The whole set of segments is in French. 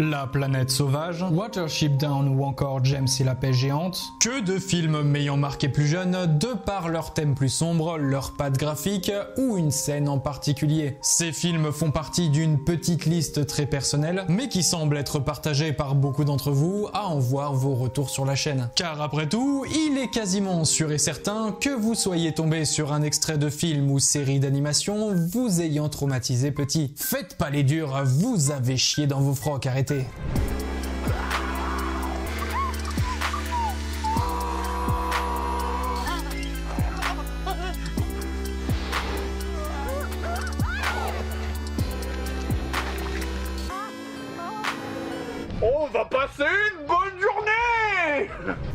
La planète sauvage, Watership Down ou encore James et la pêche géante. Que de films m'ayant marqué plus jeune de par leur thème plus sombre, leur patte graphique ou une scène en particulier. Ces films font partie d'une petite liste très personnelle, mais qui semble être partagée par beaucoup d'entre vous à en voir vos retours sur la chaîne. Car après tout, il est quasiment sûr et certain que vous soyez tombé sur un extrait de film ou série d'animation vous ayant traumatisé petit. Faites pas les durs, vous avez chié dans vos frocs, arrêtez. On va passer une bonne journée!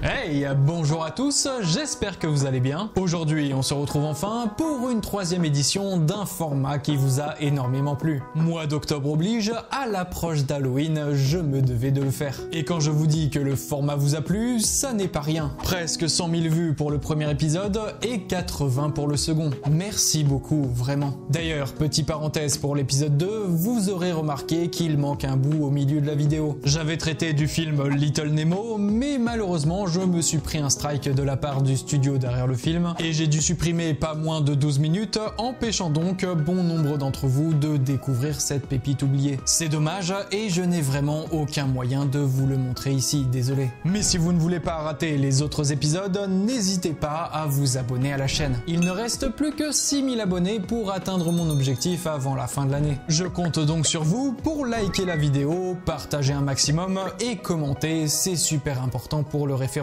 Hey, bonjour à tous, j'espère que vous allez bien. Aujourd'hui, on se retrouve enfin pour une troisième édition d'un format qui vous a énormément plu. Mois d'octobre oblige, à l'approche d'Halloween, je me devais de le faire. Et quand je vous dis que le format vous a plu, ça n'est pas rien. Presque 100 000 vues pour le premier épisode et 80 pour le second. Merci beaucoup, vraiment. D'ailleurs, petite parenthèse pour l'épisode 2, vous aurez remarqué qu'il manque un bout au milieu de la vidéo. J'avais traité du film Little Nemo, mais malheureusement, je me suis pris un strike de la part du studio derrière le film et j'ai dû supprimer pas moins de 12 minutes, empêchant donc bon nombre d'entre vous de découvrir cette pépite oubliée. C'est dommage et je n'ai vraiment aucun moyen de vous le montrer ici, désolé. Mais si vous ne voulez pas rater les autres épisodes, n'hésitez pas à vous abonner à la chaîne. Il ne reste plus que 6000 abonnés pour atteindre mon objectif avant la fin de l'année. Je compte donc sur vous pour liker la vidéo, partager un maximum et commenter, c'est super important pour le référencement.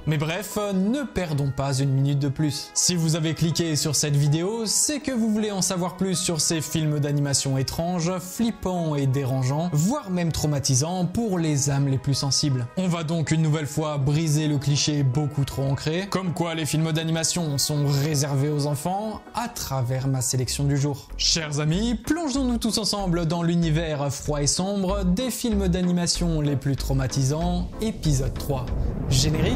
Mais bref, ne perdons pas une minute de plus. Si vous avez cliqué sur cette vidéo, c'est que vous voulez en savoir plus sur ces films d'animation étranges, flippants et dérangeants, voire même traumatisants pour les âmes les plus sensibles. On va donc une nouvelle fois briser le cliché beaucoup trop ancré, comme quoi les films d'animation sont réservés aux enfants, à travers ma sélection du jour. Chers amis, plongeons-nous tous ensemble dans l'univers froid et sombre des films d'animation les plus traumatisants, épisode 3. Générique.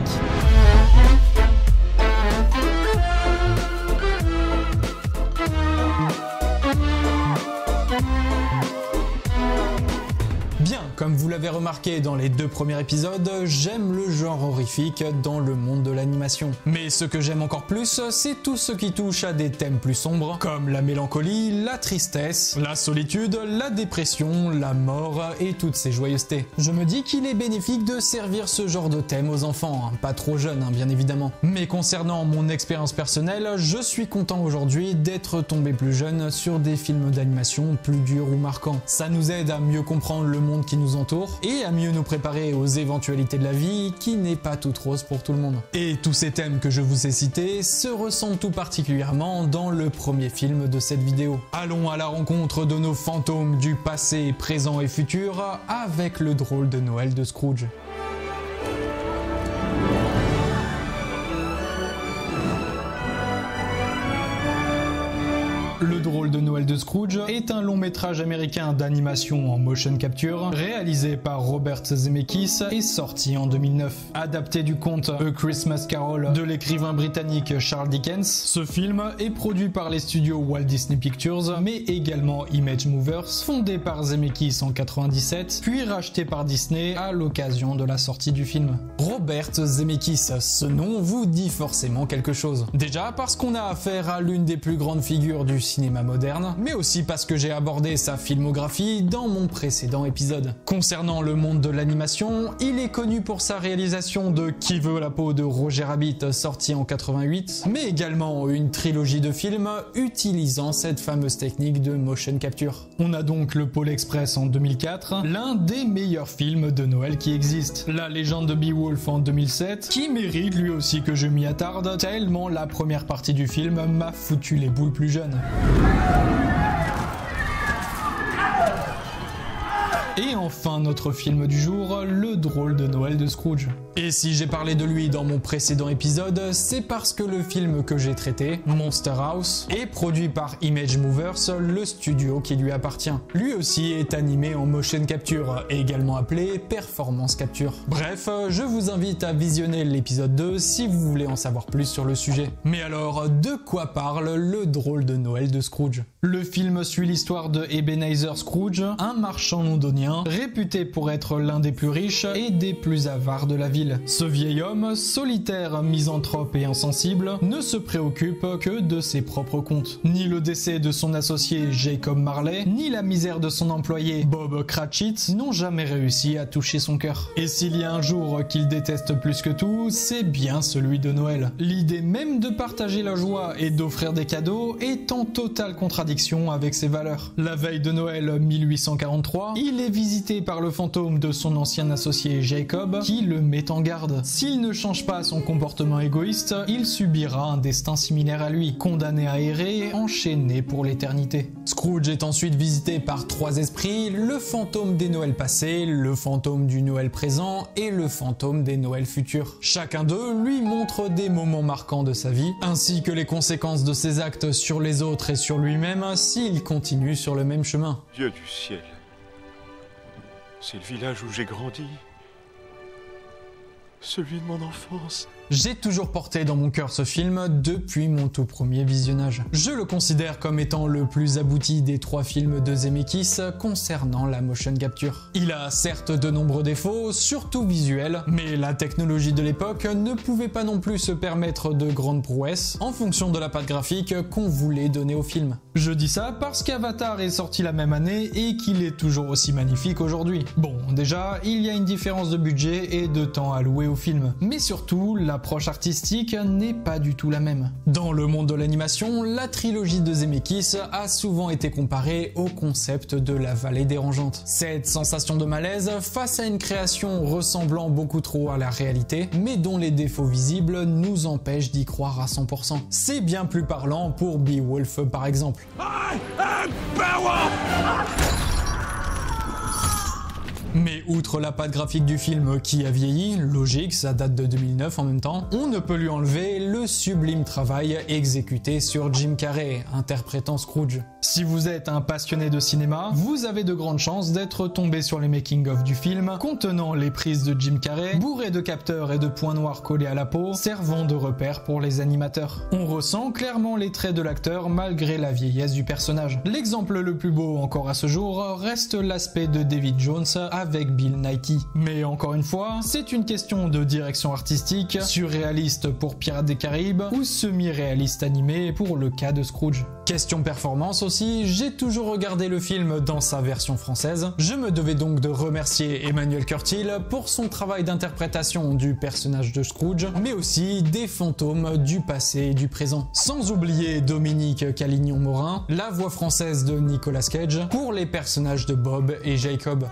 Bien, comme vous l'avez remarqué dans les deux premiers épisodes, j'aime le genre horrifique dans le monde de l'animation. Mais ce que j'aime encore plus, c'est tout ce qui touche à des thèmes plus sombres, comme la mélancolie, la tristesse, la solitude, la dépression, la mort et toutes ces joyeusetés. Je me dis qu'il est bénéfique de servir ce genre de thème aux enfants, pas trop jeunes bien évidemment. Mais concernant mon expérience personnelle, je suis content aujourd'hui d'être tombé plus jeune sur des films d'animation plus durs ou marquants. Ça nous aide à mieux comprendre le monde qui nous entoure et à mieux nous préparer aux éventualités de la vie qui n'est pas toute rose pour tout le monde. Et tous ces thèmes que je vous ai cités se ressentent tout particulièrement dans le premier film de cette vidéo. Allons à la rencontre de nos fantômes du passé, présent et futur avec le drôle de Noël de Scrooge. Le drôle de Noël de Scrooge est un long métrage américain d'animation en motion capture réalisé par Robert Zemeckis et sorti en 2009. Adapté du conte A Christmas Carol de l'écrivain britannique Charles Dickens, ce film est produit par les studios Walt Disney Pictures mais également Image Movers, fondé par Zemeckis en 97 puis racheté par Disney à l'occasion de la sortie du film. Robert Zemeckis, ce nom vous dit forcément quelque chose. Déjà parce qu'on a affaire à l'une des plus grandes figures du cinéma moderne, mais aussi parce que j'ai abordé sa filmographie dans mon précédent épisode. Concernant le monde de l'animation, il est connu pour sa réalisation de Qui veut la peau de Roger Rabbit sorti en 88, mais également une trilogie de films utilisant cette fameuse technique de motion capture. On a donc le Pôle Express en 2004, l'un des meilleurs films de Noël qui existent. La légende de Beowulf en 2007, qui mérite lui aussi que je m'y attarde, tellement la première partie du film m'a foutu les boules plus jeune. Et enfin notre film du jour, Le drôle de Noël de Scrooge. Et si j'ai parlé de lui dans mon précédent épisode, c'est parce que le film que j'ai traité, Monster House, est produit par Image Movers, le studio qui lui appartient. Lui aussi est animé en motion capture, également appelé performance capture. Bref, je vous invite à visionner l'épisode 2 si vous voulez en savoir plus sur le sujet. Mais alors, de quoi parle Le drôle de Noël de Scrooge? Le film suit l'histoire de Ebenezer Scrooge, un marchand londonien moyens, réputé pour être l'un des plus riches et des plus avares de la ville. Ce vieil homme, solitaire, misanthrope et insensible, ne se préoccupe que de ses propres comptes. Ni le décès de son associé Jacob Marley, ni la misère de son employé Bob Cratchit n'ont jamais réussi à toucher son cœur. Et s'il y a un jour qu'il déteste plus que tout, c'est bien celui de Noël. L'idée même de partager la joie et d'offrir des cadeaux est en totale contradiction avec ses valeurs. La veille de Noël 1843, il est visité par le fantôme de son ancien associé Jacob qui le met en garde. S'il ne change pas son comportement égoïste, il subira un destin similaire à lui, condamné à errer, enchaîné pour l'éternité. Scrooge est ensuite visité par 3 esprits, le fantôme des Noëls passés, le fantôme du Noël présent et le fantôme des Noëls futurs. Chacun d'eux lui montre des moments marquants de sa vie, ainsi que les conséquences de ses actes sur les autres et sur lui-même s'il continue sur le même chemin. Dieu du ciel, c'est le village où j'ai grandi, celui de mon enfance. J'ai toujours porté dans mon cœur ce film depuis mon tout premier visionnage. Je le considère comme étant le plus abouti des 3 films de Zemeckis concernant la motion capture. Il a certes de nombreux défauts, surtout visuels, mais la technologie de l'époque ne pouvait pas non plus se permettre de grandes prouesses en fonction de la patte graphique qu'on voulait donner au film. Je dis ça parce qu'Avatar est sorti la même année et qu'il est toujours aussi magnifique aujourd'hui. Bon, déjà, il y a une différence de budget et de temps alloué au film, mais surtout, l'approche artistique n'est pas du tout la même. Dans le monde de l'animation, la trilogie de Zemeckis a souvent été comparée au concept de la vallée dérangeante. Cette sensation de malaise face à une création ressemblant beaucoup trop à la réalité, mais dont les défauts visibles nous empêchent d'y croire à 100%. C'est bien plus parlant pour Beowulf par exemple. Mais outre la patte graphique du film qui a vieilli, logique, ça date de 2009 en même temps, on ne peut lui enlever le sublime travail exécuté sur Jim Carrey, interprétant Scrooge. Si vous êtes un passionné de cinéma, vous avez de grandes chances d'être tombé sur les making-of du film contenant les prises de Jim Carrey, bourrées de capteurs et de points noirs collés à la peau, servant de repère pour les animateurs. On ressent clairement les traits de l'acteur malgré la vieillesse du personnage. L'exemple le plus beau encore à ce jour reste l'aspect de David Jones avec Bill Nighy. Mais encore une fois, c'est une question de direction artistique, surréaliste pour Pirates des Caraïbes ou semi-réaliste animé pour le cas de Scrooge. Question performance aussi, j'ai toujours regardé le film dans sa version française. Je me devais donc de remercier Emmanuel Curtil pour son travail d'interprétation du personnage de Scrooge, mais aussi des fantômes du passé et du présent. Sans oublier Dominique Calignon-Morin, la voix française de Nicolas Cage, pour les personnages de Bob et Jacob.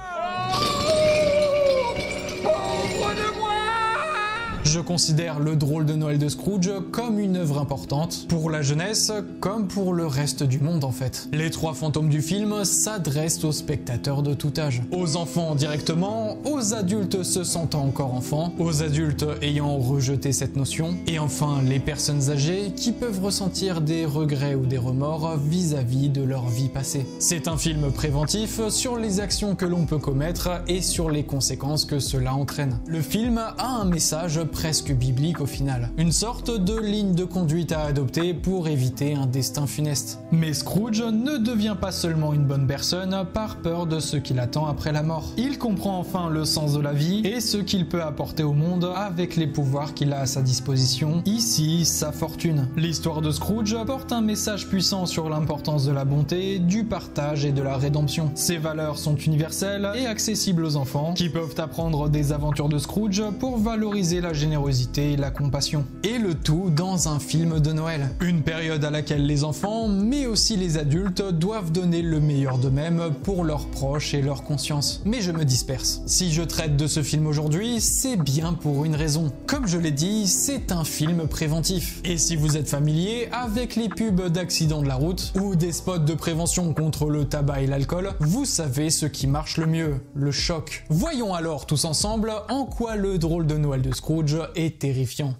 Je considère Le Drôle de Noël de Scrooge comme une œuvre importante, pour la jeunesse comme pour le reste du monde en fait. Les 3 fantômes du film s'adressent aux spectateurs de tout âge. Aux enfants directement, aux adultes se sentant encore enfants, aux adultes ayant rejeté cette notion, et enfin les personnes âgées qui peuvent ressentir des regrets ou des remords vis-à-vis de leur vie passée. C'est un film préventif sur les actions que l'on peut commettre et sur les conséquences que cela entraîne. Le film a un message presque biblique au final. Une sorte de ligne de conduite à adopter pour éviter un destin funeste. Mais Scrooge ne devient pas seulement une bonne personne par peur de ce qui l'attend après la mort. Il comprend enfin le sens de la vie et ce qu'il peut apporter au monde avec les pouvoirs qu'il a à sa disposition, ici sa fortune. L'histoire de Scrooge porte un message puissant sur l'importance de la bonté, du partage et de la rédemption. Ces valeurs sont universelles et accessibles aux enfants qui peuvent apprendre des aventures de Scrooge pour valoriser la générosité et la compassion. Et le tout dans un film de Noël. Une période à laquelle les enfants, mais aussi les adultes, doivent donner le meilleur d'eux-mêmes pour leurs proches et leur conscience. Mais je me disperse. Si je traite de ce film aujourd'hui, c'est bien pour une raison. Comme je l'ai dit, c'est un film préventif. Et si vous êtes familier avec les pubs d'accidents de la route ou des spots de prévention contre le tabac et l'alcool, vous savez ce qui marche le mieux, le choc. Voyons alors tous ensemble en quoi Le Drôle de Noël de Scrooge est terrifiant.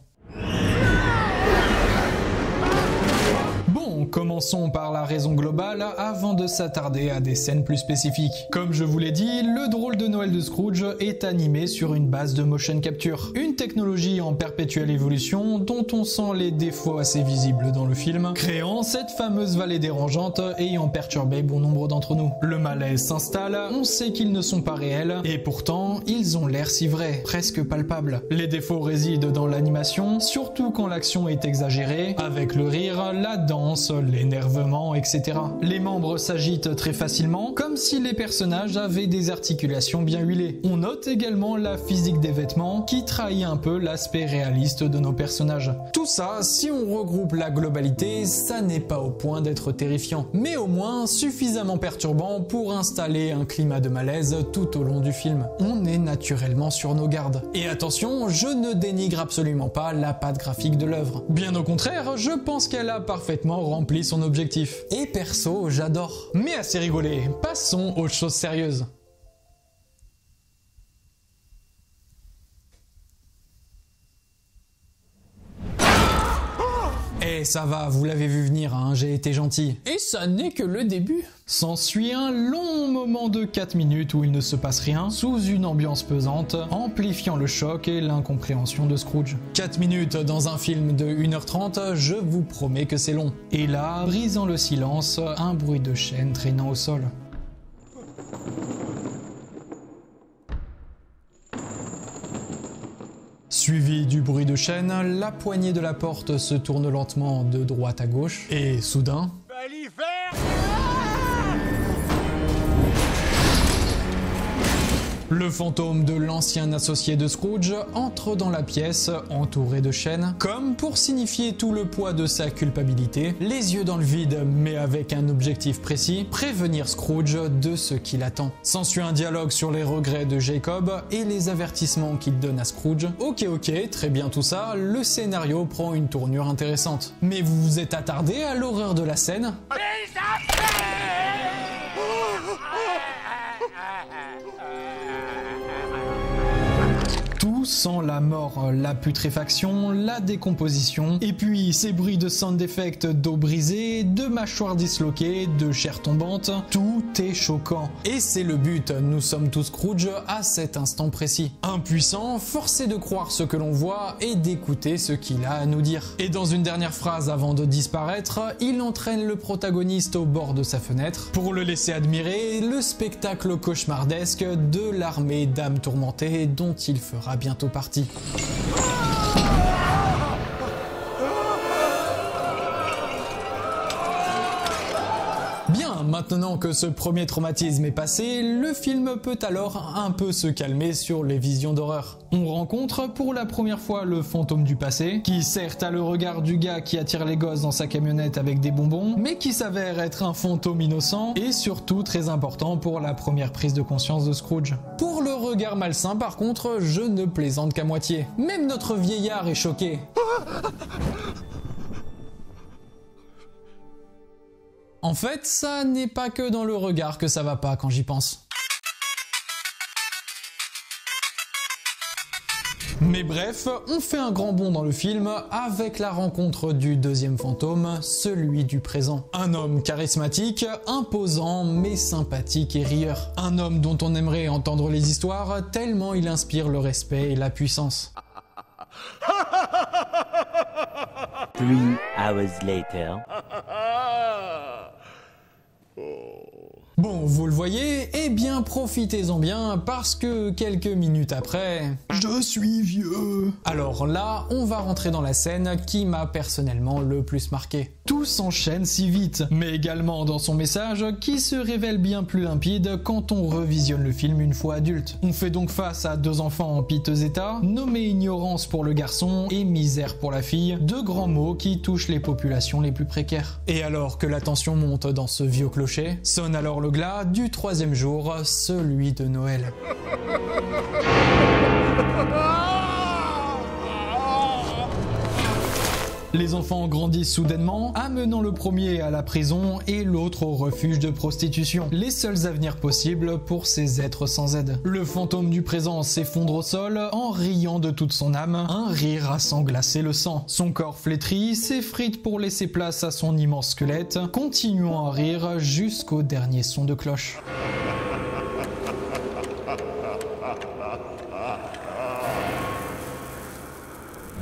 Bon, comment Commençons par la raison globale avant de s'attarder à des scènes plus spécifiques. Comme je vous l'ai dit, le drôle de Noël de Scrooge est animé sur une base de motion capture. Une technologie en perpétuelle évolution dont on sent les défauts assez visibles dans le film, créant cette fameuse vallée dérangeante ayant perturbé bon nombre d'entre nous. Le malaise s'installe, on sait qu'ils ne sont pas réels, et pourtant, ils ont l'air si vrais, presque palpables. Les défauts résident dans l'animation, surtout quand l'action est exagérée, avec le rire, la danse, l'énervement, etc. Les membres s'agitent très facilement, comme si les personnages avaient des articulations bien huilées. On note également la physique des vêtements, qui trahit un peu l'aspect réaliste de nos personnages. Tout ça, si on regroupe la globalité, ça n'est pas au point d'être terrifiant, mais au moins suffisamment perturbant pour installer un climat de malaise tout au long du film. On est naturellement sur nos gardes. Et attention, je ne dénigre absolument pas la patte graphique de l'œuvre. Bien au contraire, je pense qu'elle a parfaitement rempli son objectif. Et perso, j'adore. Mais assez rigolé, passons aux choses sérieuses. Eh ça va, vous l'avez vu venir, hein, j'ai été gentil. Et ça n'est que le début. S'ensuit un long moment de 4 minutes où il ne se passe rien, sous une ambiance pesante, amplifiant le choc et l'incompréhension de Scrooge. 4 minutes dans un film de 1h30, je vous promets que c'est long. Et là, brisant le silence, un bruit de chaîne traînant au sol. Suivi du bruit de chaîne, la poignée de la porte se tourne lentement de droite à gauche, et soudain... Le fantôme de l'ancien associé de Scrooge entre dans la pièce, entouré de chaînes, comme pour signifier tout le poids de sa culpabilité, les yeux dans le vide, mais avec un objectif précis, prévenir Scrooge de ce qui l'attend. S'ensuit un dialogue sur les regrets de Jacob et les avertissements qu'il donne à Scrooge. Ok, très bien tout ça, le scénario prend une tournure intéressante. Mais vous vous êtes attardé à l'horreur de la scène ? Tout sent la mort, la putréfaction, la décomposition, et puis ces bruits de sound effect d'eau brisée, de mâchoires disloquées, de chair tombante, tout est choquant. Et c'est le but, nous sommes tous Scrooge à cet instant précis. Impuissants, forcés de croire ce que l'on voit et d'écouter ce qu'il a à nous dire. Et dans une dernière phrase avant de disparaître, il entraîne le protagoniste au bord de sa fenêtre pour le laisser admirer le spectacle cauchemardesque de l'armée d'âmes tourmentées dont il fera bientôt partie. Bien, maintenant que ce premier traumatisme est passé, le film peut alors un peu se calmer sur les visions d'horreur. On rencontre pour la première fois le fantôme du passé, qui certes a le regard du gars qui attire les gosses dans sa camionnette avec des bonbons, mais qui s'avère être un fantôme innocent et surtout très important pour la première prise de conscience de Scrooge. Pour le regard malsain par contre, je ne plaisante qu'à moitié. Même notre vieillard est choqué. En fait, ça n'est pas que dans le regard que ça va pas quand j'y pense. Mais bref, on fait un grand bond dans le film avec la rencontre du deuxième fantôme, celui du présent. Un homme charismatique, imposant mais sympathique et rieur. Un homme dont on aimerait entendre les histoires tellement il inspire le respect et la puissance. 3 hours later. Bon, vous le voyez, eh bien profitez-en bien parce que quelques minutes après... Je suis vieux. Alors là, on va rentrer dans la scène qui m'a personnellement le plus marqué. Tout s'enchaîne si vite, mais également dans son message qui se révèle bien plus limpide quand on revisionne le film une fois adulte. On fait donc face à deux enfants en piteux état, nommés ignorance pour le garçon et misère pour la fille, deux grands mots qui touchent les populations les plus précaires. Et alors que la tension monte dans ce vieux clocher, sonne alors le glas du troisième jour, celui de Noël. Les enfants grandissent soudainement, amenant le premier à la prison et l'autre au refuge de prostitution. Les seuls avenirs possibles pour ces êtres sans aide. Le fantôme du présent s'effondre au sol en riant de toute son âme, un rire à s'en glacer le sang. Son corps flétri s'effrite pour laisser place à son immense squelette, continuant à rire jusqu'au dernier son de cloche.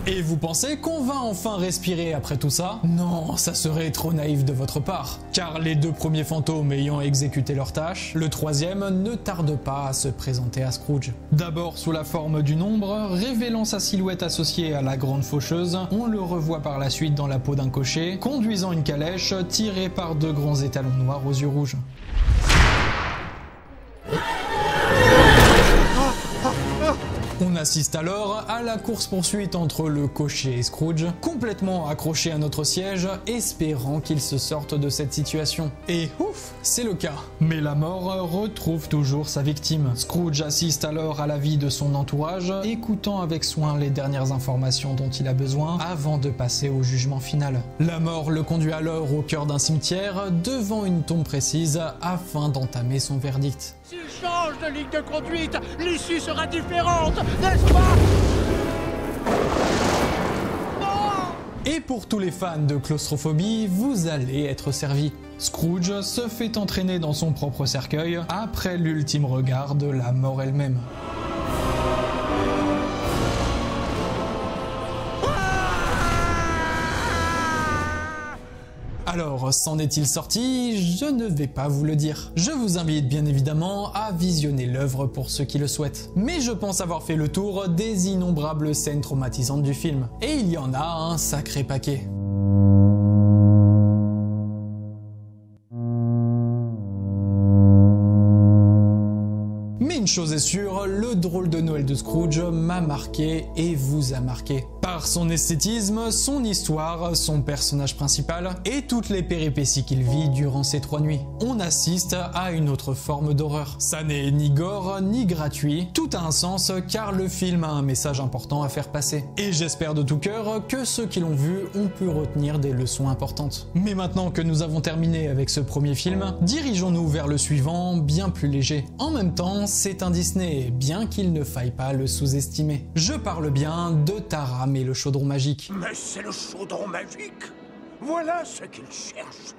Et vous pensez qu'on va enfin respirer après tout ça? Non, ça serait trop naïf de votre part. Car les deux premiers fantômes ayant exécuté leur tâche, le troisième ne tarde pas à se présenter à Scrooge. D'abord sous la forme d'une ombre, révélant sa silhouette associée à la grande faucheuse, on le revoit par la suite dans la peau d'un cocher, conduisant une calèche tirée par deux grands étalons noirs aux yeux rouges. On assiste alors à la course-poursuite entre le cocher et Scrooge, complètement accroché à notre siège, espérant qu'il se sorte de cette situation. Et ouf, c'est le cas. Mais la mort retrouve toujours sa victime. Scrooge assiste alors à la vie de son entourage, écoutant avec soin les dernières informations dont il a besoin avant de passer au jugement final. La mort le conduit alors au cœur d'un cimetière, devant une tombe précise, afin d'entamer son verdict. S'il change de ligne de conduite, l'issue sera différente, n'est-ce pas? Non! Et pour tous les fans de claustrophobie, vous allez être servis. Scrooge se fait entraîner dans son propre cercueil après l'ultime regard de la mort elle-même. Alors, s'en est-il sorti? Je ne vais pas vous le dire. Je vous invite bien évidemment à visionner l'œuvre pour ceux qui le souhaitent. Mais je pense avoir fait le tour des innombrables scènes traumatisantes du film. Et il y en a un sacré paquet. Mais une chose est sûre, le drôle de Noël de Scrooge m'a marqué et vous a marqué. Par son esthétisme, son histoire, son personnage principal et toutes les péripéties qu'il vit durant ces 3 nuits. On assiste à une autre forme d'horreur. Ça n'est ni gore ni gratuit, tout a un sens car le film a un message important à faire passer. Et j'espère de tout cœur que ceux qui l'ont vu ont pu retenir des leçons importantes. Mais maintenant que nous avons terminé avec ce premier film, dirigeons-nous vers le suivant, bien plus léger. En même temps, c'est un Disney, bien qu'il ne faille pas le sous-estimer. Je parle bien de Taram et le chaudron magique. Mais c'est le chaudron magique! Voilà ce qu'il cherche!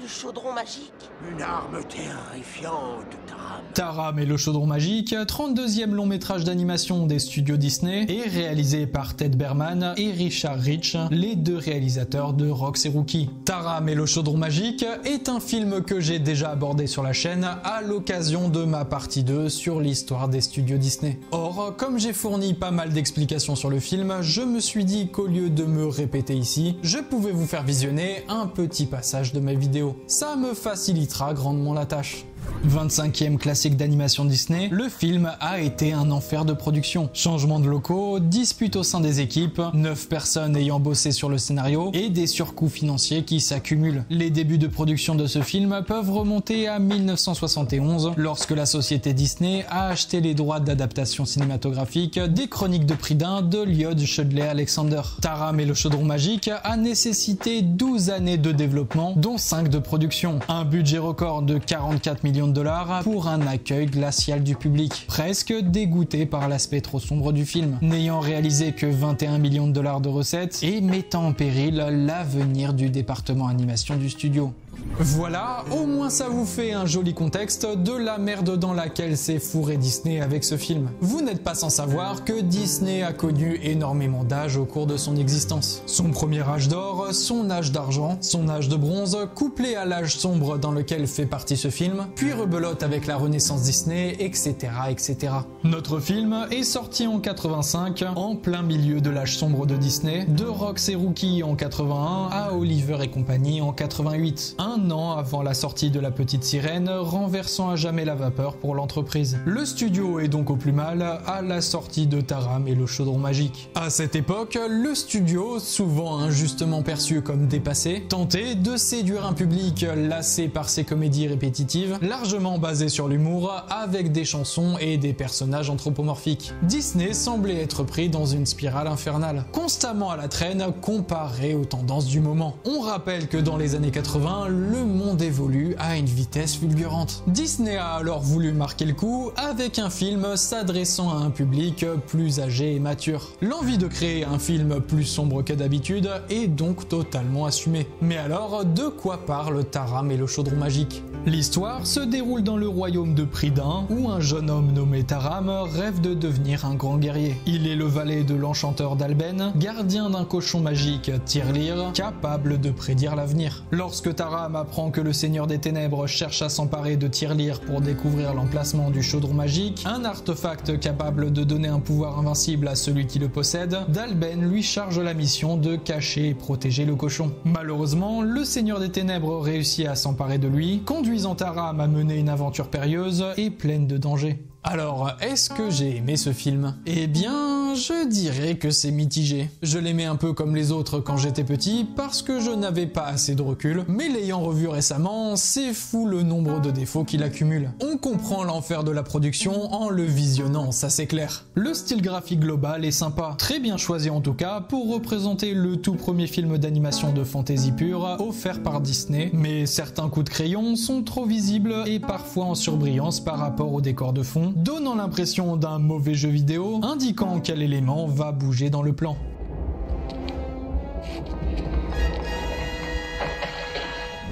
Le chaudron magique? Une arme terrifiante, Taram. Taram et le chaudron magique, 32e long métrage d'animation des studios Disney, est réalisé par Ted Berman et Richard Rich, les deux réalisateurs de Rox et Rookie. Taram et le chaudron magique est un film que j'ai déjà abordé sur la chaîne à l'occasion de ma partie 2 sur l'histoire des studios Disney. Or, comme j'ai fourni pas mal d'explications sur le film, je me suis dit qu'au lieu de me répéter ici, je pouvais vous faire visionner un petit passage de ma vidéo. Ça me facilitera grandement la tâche. 25e classique d'animation Disney, le film a été un enfer de production. Changement de locaux, disputes au sein des équipes, 9 personnes ayant bossé sur le scénario et des surcoûts financiers qui s'accumulent. Les débuts de production de ce film peuvent remonter à 1971 lorsque la société Disney a acheté les droits d'adaptation cinématographique des Chroniques de Pridin de Lloyd Shudley Alexander. Taram et le chaudron magique a nécessité 12 années de développement, dont 5 de production. Un budget record de 44 millions de dollars pour un accueil glacial du public, presque dégoûté par l'aspect trop sombre du film, n'ayant réalisé que 21 millions de dollars de recettes et mettant en péril l'avenir du département animation du studio. Voilà, au moins ça vous fait un joli contexte de la merde dans laquelle s'est fourré Disney avec ce film. Vous n'êtes pas sans savoir que Disney a connu énormément d'âges au cours de son existence. Son premier âge d'or, son âge d'argent, son âge de bronze, couplé à l'âge sombre dans lequel fait partie ce film, puis rebelote avec la renaissance Disney, etc. etc. Notre film est sorti en 85, en plein milieu de l'âge sombre de Disney, de Rox et Rookie en 81 à Oliver et compagnie en 88. Un un an avant la sortie de La Petite Sirène, renversant à jamais la vapeur pour l'entreprise. Le studio est donc au plus mal à la sortie de Taram et le chaudron magique. À cette époque, le studio, souvent injustement perçu comme dépassé, tentait de séduire un public lassé par ses comédies répétitives, largement basées sur l'humour, avec des chansons et des personnages anthropomorphiques. Disney semblait être pris dans une spirale infernale, constamment à la traîne comparé aux tendances du moment. On rappelle que dans les années 80, le monde évolue à une vitesse fulgurante. Disney a alors voulu marquer le coup avec un film s'adressant à un public plus âgé et mature. L'envie de créer un film plus sombre que d'habitude est donc totalement assumée. Mais alors, de quoi parle Taram et le chaudron magique? L'histoire se déroule dans le royaume de Prydain, où un jeune homme nommé Taram rêve de devenir un grand guerrier. Il est le valet de l'enchanteur d'Alben, gardien d'un cochon magique, Tirlir, capable de prédire l'avenir. Lorsque Taram apprend que le Seigneur des Ténèbres cherche à s'emparer de Tirlir pour découvrir l'emplacement du chaudron magique, un artefact capable de donner un pouvoir invincible à celui qui le possède, d'Alben lui charge la mission de cacher et protéger le cochon. Malheureusement, le Seigneur des Ténèbres réussit à s'emparer de lui, conduisant Taram à mener une aventure périlleuse et pleine de dangers. Alors, est-ce que j'ai aimé ce film? Eh bien, je dirais que c'est mitigé. Je l'aimais un peu comme les autres quand j'étais petit parce que je n'avais pas assez de recul, mais l'ayant revu récemment, c'est fou le nombre de défauts qu'il accumule. On comprend l'enfer de la production en le visionnant, ça c'est clair. Le style graphique global est sympa, très bien choisi en tout cas pour représenter le tout premier film d'animation de fantasy pure offert par Disney, mais certains coups de crayon sont trop visibles et parfois en surbrillance par rapport au décor de fond, donnant l'impression d'un mauvais jeu vidéo, indiquant quel élément va bouger dans le plan.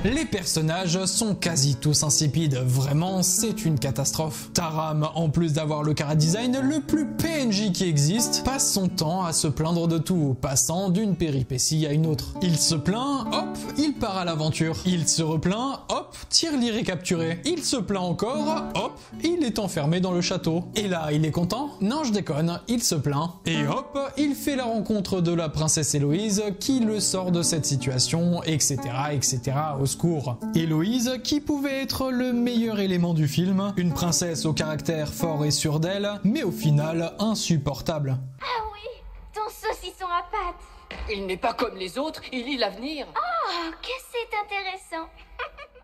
Les personnages sont quasi tous insipides, vraiment c'est une catastrophe. Taram, en plus d'avoir le chara-design le plus PNJ qui existe, passe son temps à se plaindre de tout, passant d'une péripétie à une autre. Il se plaint, hop, il part à l'aventure. Il se replaint, hop, Tirlir est capturé. Il se plaint encore, hop, il est enfermé dans le château. Et là, il est content? Non, je déconne, il se plaint. Et hop, il fait la rencontre de la princesse Héloïse qui le sort de cette situation, etc., etc., au secours. Héloïse, qui pouvait être le meilleur élément du film, une princesse au caractère fort et sûr d'elle, mais au final insupportable. Ah oui, ton saucisson à pâte. Il n'est pas comme les autres, il lit l'avenir. Oh, que c'est intéressant.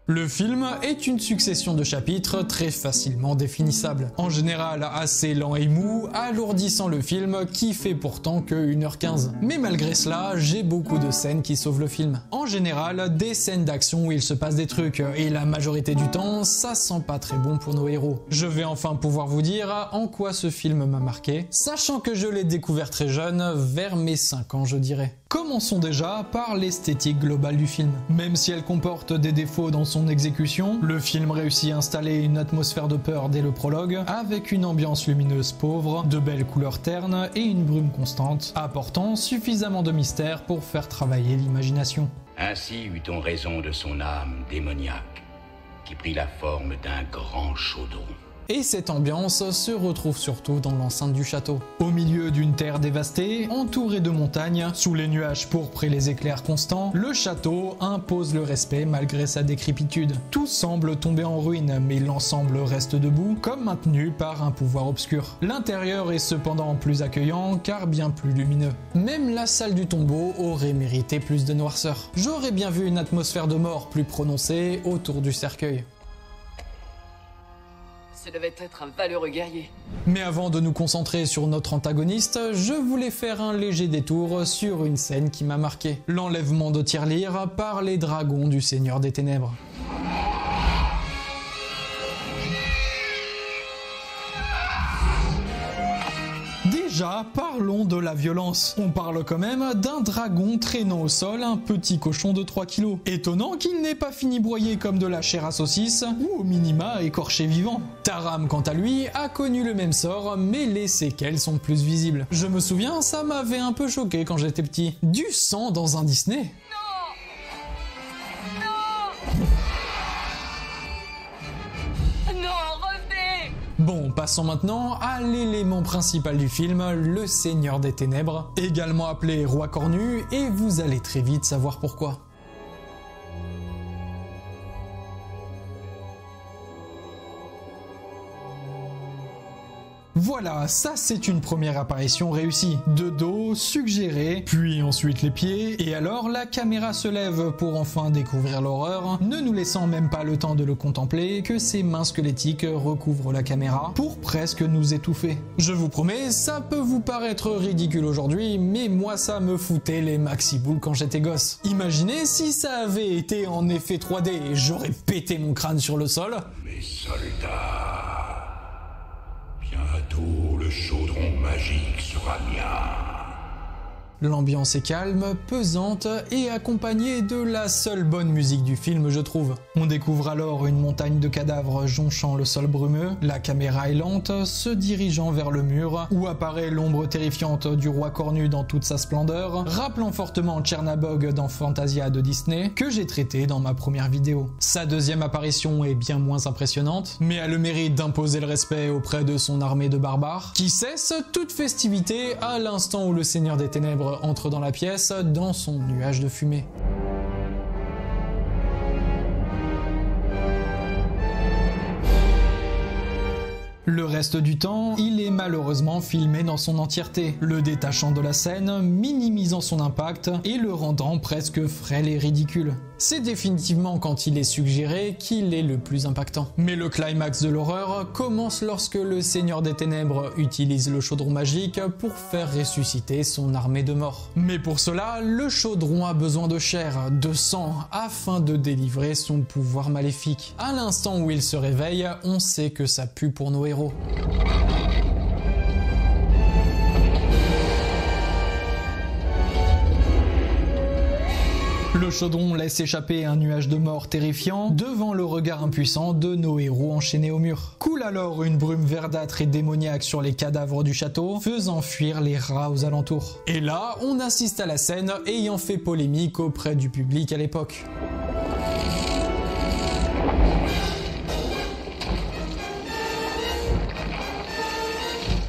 Le film est une succession de chapitres très facilement définissables. En général assez lent et mou, alourdissant le film qui fait pourtant que 1h15. Mais malgré cela, j'ai beaucoup de scènes qui sauvent le film. En général, des scènes d'action où il se passe des trucs, et la majorité du temps, ça sent pas très bon pour nos héros. Je vais enfin pouvoir vous dire en quoi ce film m'a marqué, sachant que je l'ai découvert très jeune, vers mes 5 ans je dirais. Commençons déjà par l'esthétique globale du film. Même si elle comporte des défauts dans son exécution, le film réussit à installer une atmosphère de peur dès le prologue, avec une ambiance lumineuse pauvre, de belles couleurs ternes et une brume constante, apportant suffisamment de mystère pour faire travailler l'imagination. Ainsi eut-on raison de son âme démoniaque, qui prit la forme d'un grand chaudron. Et cette ambiance se retrouve surtout dans l'enceinte du château. Au milieu d'une terre dévastée, entourée de montagnes, sous les nuages pourpres et les éclairs constants, le château impose le respect malgré sa décrépitude. Tout semble tomber en ruine, mais l'ensemble reste debout, comme maintenu par un pouvoir obscur. L'intérieur est cependant plus accueillant, car bien plus lumineux. Même la salle du tombeau aurait mérité plus de noirceur. J'aurais bien vu une atmosphère de mort plus prononcée autour du cercueil. Ce devait être un valeureux guerrier. Mais avant de nous concentrer sur notre antagoniste, je voulais faire un léger détour sur une scène qui m'a marqué. L'enlèvement de Tirlir par les dragons du Seigneur des Ténèbres. Déjà, parlons de la violence. On parle quand même d'un dragon traînant au sol un petit cochon de 3 kilos. Étonnant qu'il n'ait pas fini broyé comme de la chair à saucisse, ou au minima écorché vivant. Taram, quant à lui, a connu le même sort, mais les séquelles sont plus visibles. Je me souviens, ça m'avait un peu choqué quand j'étais petit. Du sang dans un Disney. Bon, passons maintenant à l'élément principal du film, le Seigneur des Ténèbres, également appelé Roi Cornu, et vous allez très vite savoir pourquoi. Voilà, ça c'est une première apparition réussie. De dos, suggéré, puis ensuite les pieds, et alors la caméra se lève pour enfin découvrir l'horreur, ne nous laissant même pas le temps de le contempler, que ses mains squelettiques recouvrent la caméra pour presque nous étouffer. Je vous promets, ça peut vous paraître ridicule aujourd'hui, mais moi ça me foutait les maxi-boules quand j'étais gosse. Imaginez si ça avait été en effet 3D, j'aurais pété mon crâne sur le sol. Mes soldats, bientôt le chaudron magique sera mien. L'ambiance est calme, pesante et accompagnée de la seule bonne musique du film, je trouve. On découvre alors une montagne de cadavres jonchant le sol brumeux, la caméra est lente, se dirigeant vers le mur, où apparaît l'ombre terrifiante du roi cornu dans toute sa splendeur, rappelant fortement Chernabog dans Fantasia de Disney, que j'ai traité dans ma première vidéo. Sa deuxième apparition est bien moins impressionnante, mais a le mérite d'imposer le respect auprès de son armée de barbares, qui cesse toute festivité à l'instant où le Seigneur des Ténèbres entre dans la pièce dans son nuage de fumée. Le reste du temps, il est malheureusement filmé dans son entièreté, le détachant de la scène, minimisant son impact et le rendant presque frêle et ridicule. C'est définitivement quand il est suggéré qu'il est le plus impactant. Mais le climax de l'horreur commence lorsque le Seigneur des Ténèbres utilise le chaudron magique pour faire ressusciter son armée de morts. Mais pour cela, le chaudron a besoin de chair, de sang, afin de délivrer son pouvoir maléfique. À l'instant où il se réveille, on sait que ça pue pour nos héros. Le chaudron laisse échapper un nuage de mort terrifiant devant le regard impuissant de nos héros enchaînés au mur. Coule alors une brume verdâtre et démoniaque sur les cadavres du château, faisant fuir les rats aux alentours. Et là, on assiste à la scène ayant fait polémique auprès du public à l'époque.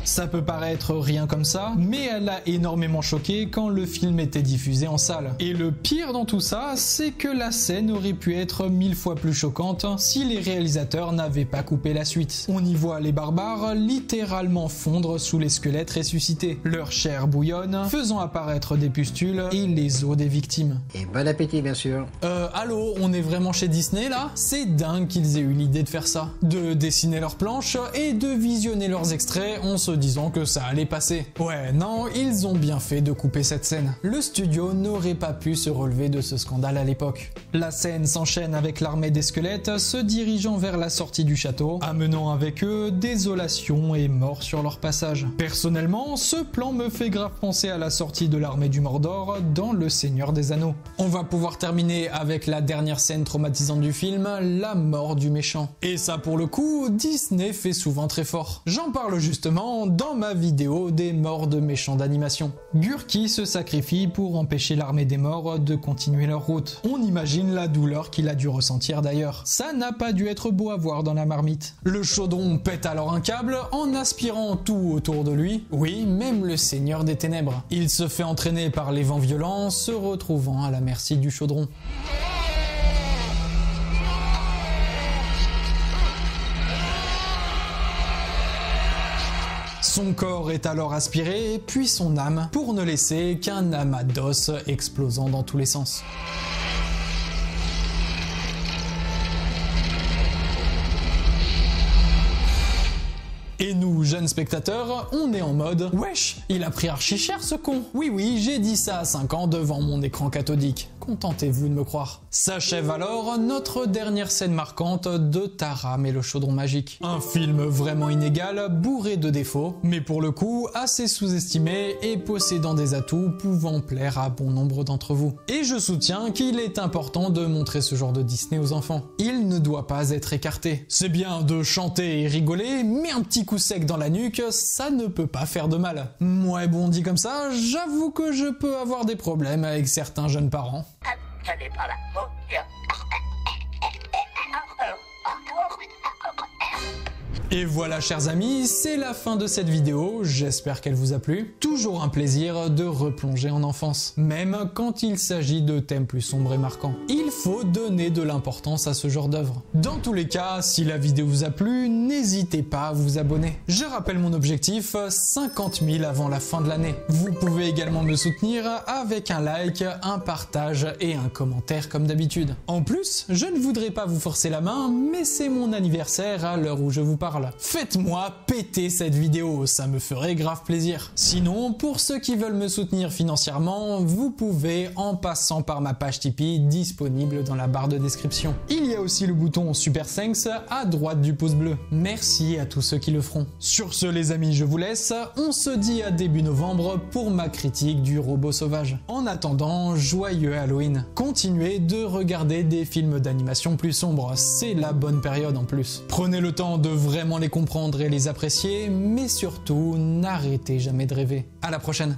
Ça peut paraître rien comme ça, mais elle a énormément choqué quand le film était diffusé en salle. Et le pire dans tout ça, c'est que la scène aurait pu être 1000 fois plus choquante si les réalisateurs n'avaient pas coupé la suite. On y voit les barbares littéralement fondre sous les squelettes ressuscités. Leur chair bouillonne, faisant apparaître des pustules et les os des victimes. Et bon appétit bien sûr. Allô, on est vraiment chez Disney là? C'est dingue qu'ils aient eu l'idée de faire ça. De dessiner leurs planches et de visionner leurs extraits en se disant que ça allait passer. Ouais, non, ils ont bien fait de couper cette scène. Le studio n'aurait pas pu se relever de ce scandale à l'époque. La scène s'enchaîne avec l'armée des squelettes se dirigeant vers la sortie du château, amenant avec eux désolation et mort sur leur passage. Personnellement, ce plan me fait grave penser à la sortie de l'armée du Mordor dans Le Seigneur des Anneaux. On va pouvoir terminer avec la dernière scène traumatisante du film, la mort du méchant. Et ça pour le coup, Disney fait souvent très fort. J'en parle justement dans ma vidéo des morts de méchants d'animation. Gurki se sacrifie pour empêcher l'armée des morts de continuer leur route. On imagine la douleur qu'il a dû ressentir d'ailleurs. Ça n'a pas dû être beau à voir dans la marmite. Le chaudron pète alors un câble en aspirant tout autour de lui. Oui, même le Seigneur des Ténèbres. Il se fait entraîner par les vents violents, se retrouvant à la merci du chaudron. Son corps est alors aspiré, puis son âme, pour ne laisser qu'un amas d'os explosant dans tous les sens. Et nous, jeunes spectateurs, on est en mode « Wesh, il a pris archi cher ce con !» Oui, j'ai dit ça à 5 ans devant mon écran cathodique. Contentez-vous de me croire. S'achève alors notre dernière scène marquante de Taram et le chaudron magique. Un film vraiment inégal, bourré de défauts, mais pour le coup assez sous-estimé et possédant des atouts pouvant plaire à bon nombre d'entre vous. Et je soutiens qu'il est important de montrer ce genre de Disney aux enfants. Il ne doit pas être écarté. C'est bien de chanter et rigoler, mais un petit coup sec dans la nuque, ça ne peut pas faire de mal. Ouais bon, dit comme ça, j'avoue que je peux avoir des problèmes avec certains jeunes parents. Et voilà chers amis, c'est la fin de cette vidéo, j'espère qu'elle vous a plu. Toujours un plaisir de replonger en enfance, même quand il s'agit de thèmes plus sombres et marquants. Il faut donner de l'importance à ce genre d'œuvre. Dans tous les cas, si la vidéo vous a plu, n'hésitez pas à vous abonner. Je rappelle mon objectif, 50 000 avant la fin de l'année. Vous pouvez également me soutenir avec un like, un partage et un commentaire comme d'habitude. En plus, je ne voudrais pas vous forcer la main, mais c'est mon anniversaire à l'heure où je vous parle. Faites-moi péter cette vidéo, ça me ferait grave plaisir. Sinon, pour ceux qui veulent me soutenir financièrement, vous pouvez en passant par ma page Tipeee disponible dans la barre de description. Il y a aussi le bouton Super Thanks à droite du pouce bleu. Merci à tous ceux qui le feront. Sur ce les amis, je vous laisse, on se dit à début novembre pour ma critique du Robot Sauvage. En attendant, joyeux Halloween. Continuez de regarder des films d'animation plus sombres, c'est la bonne période en plus. Prenez le temps de vraiment les comprendre et les apprécier, mais surtout, n'arrêtez jamais de rêver. À la prochaine.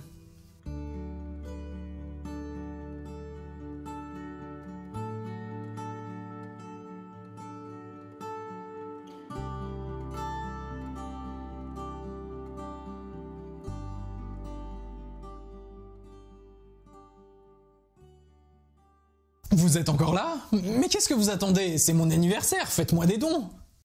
Vous êtes encore là? Mais qu'est-ce que vous attendez? C'est mon anniversaire, faites-moi des dons!